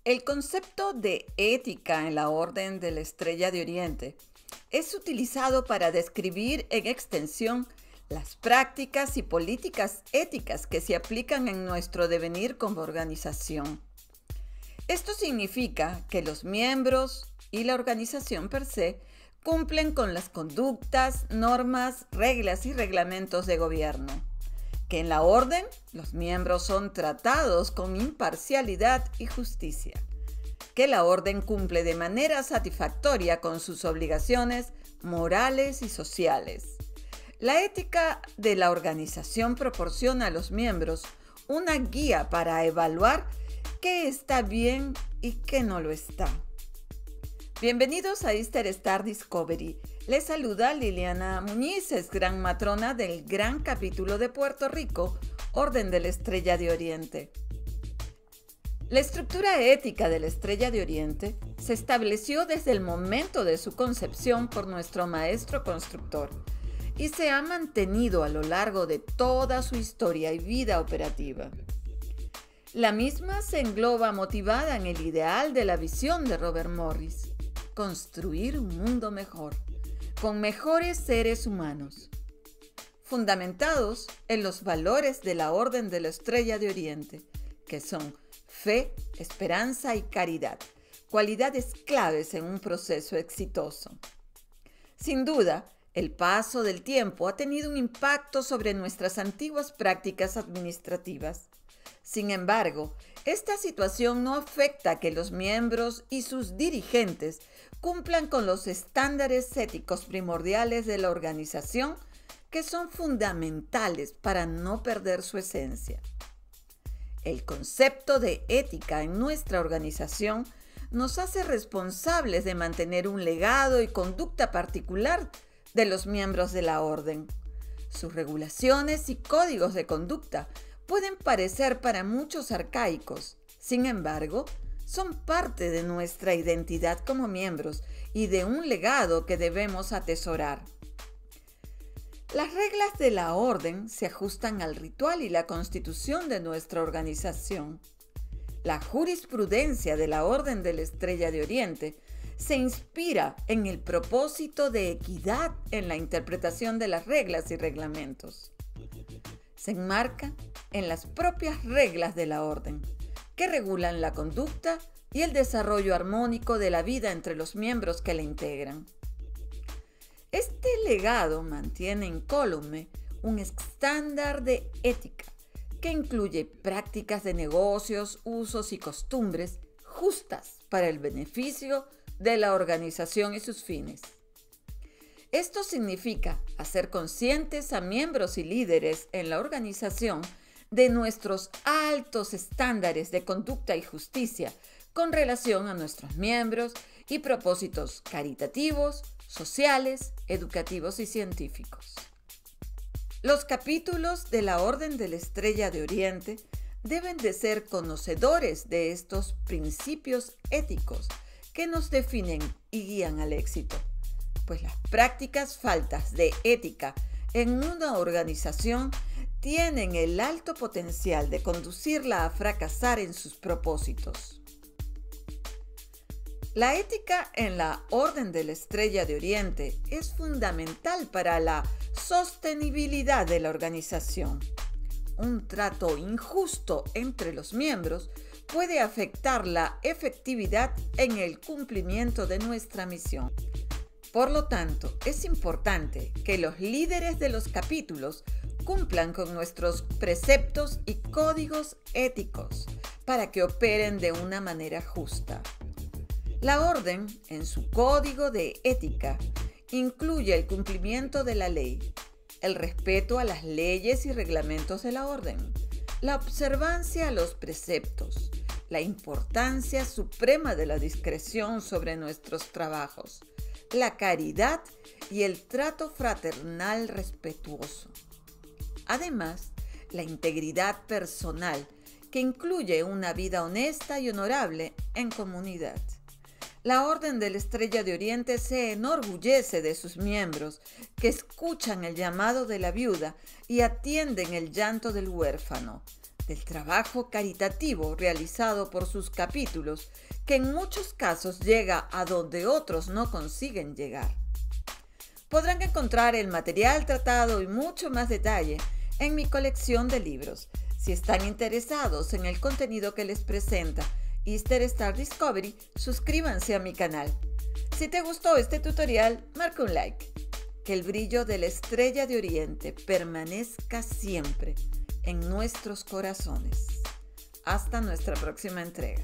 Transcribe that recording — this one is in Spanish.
El concepto de ética en la Orden de la Estrella de Oriente es utilizado para describir en extensión las prácticas y políticas éticas que se aplican en nuestro devenir como organización. Esto significa que los miembros y la organización per se cumplen con las conductas, normas, reglas y reglamentos de gobierno. Que en la orden los miembros son tratados con imparcialidad y justicia. Que la orden cumple de manera satisfactoria con sus obligaciones morales y sociales. La ética de la organización proporciona a los miembros una guía para evaluar qué está bien y qué no lo está. Bienvenidos a Easter Star Discovery. Les saluda Liliana Muñiz, es gran matrona del gran capítulo de Puerto Rico, Orden de la Estrella de Oriente. La estructura ética de la Estrella de Oriente se estableció desde el momento de su concepción por nuestro maestro constructor y se ha mantenido a lo largo de toda su historia y vida operativa. La misma se engloba motivada en el ideal de la visión de Robert Morris: construir un mundo mejor, con mejores seres humanos, fundamentados en los valores de la Orden de la Estrella de Oriente, que son fe, esperanza y caridad, cualidades claves en un proceso exitoso. Sin duda, el paso del tiempo ha tenido un impacto sobre nuestras antiguas prácticas administrativas. Sin embargo, esta situación no afecta a que los miembros y sus dirigentes cumplan con los estándares éticos primordiales de la organización, que son fundamentales para no perder su esencia. El concepto de ética en nuestra organización nos hace responsables de mantener un legado y conducta particular de los miembros de la orden. Sus regulaciones y códigos de conducta pueden parecer para muchos arcaicos. Sin embargo, son parte de nuestra identidad como miembros y de un legado que debemos atesorar. Las reglas de la orden se ajustan al ritual y la constitución de nuestra organización. La jurisprudencia de la Orden de la Estrella de Oriente se inspira en el propósito de equidad en la interpretación de las reglas y reglamentos. Se enmarca en las propias reglas de la orden, que regulan la conducta y el desarrollo armónico de la vida entre los miembros que la integran. Este legado mantiene incólume un estándar de ética que incluye prácticas de negocios, usos y costumbres justas para el beneficio de la organización y sus fines. Esto significa hacer conscientes a miembros y líderes en la organización de nuestros altos estándares de conducta y justicia con relación a nuestros miembros y propósitos caritativos, sociales, educativos y científicos. Los capítulos de la Orden de la Estrella de Oriente deben de ser conocedores de estos principios éticos que nos definen y guían al éxito, pues las prácticas faltas de ética en una organización tienen el alto potencial de conducirla a fracasar en sus propósitos. La ética en la Orden de la Estrella de Oriente es fundamental para la sostenibilidad de la organización. Un trato injusto entre los miembros puede afectar la efectividad en el cumplimiento de nuestra misión. Por lo tanto, es importante que los líderes de los capítulos cumplan con nuestros preceptos y códigos éticos para que operen de una manera justa. La orden, en su código de ética, incluye el cumplimiento de la ley, el respeto a las leyes y reglamentos de la orden, la observancia a los preceptos, la importancia suprema de la discreción sobre nuestros trabajos, la caridad y el trato fraternal respetuoso. Además, la integridad personal, que incluye una vida honesta y honorable en comunidad. La Orden de la Estrella de Oriente se enorgullece de sus miembros, que escuchan el llamado de la viuda y atienden el llanto del huérfano, del trabajo caritativo realizado por sus capítulos, que en muchos casos llega a donde otros no consiguen llegar. Podrán encontrar el material tratado y mucho más detalle en mi colección de libros. Si están interesados en el contenido que les presenta Easter Star Discovery, suscríbanse a mi canal. Si te gustó este tutorial, marca un like. Que el brillo de la estrella de Oriente permanezca siempre en nuestros corazones. Hasta nuestra próxima entrega.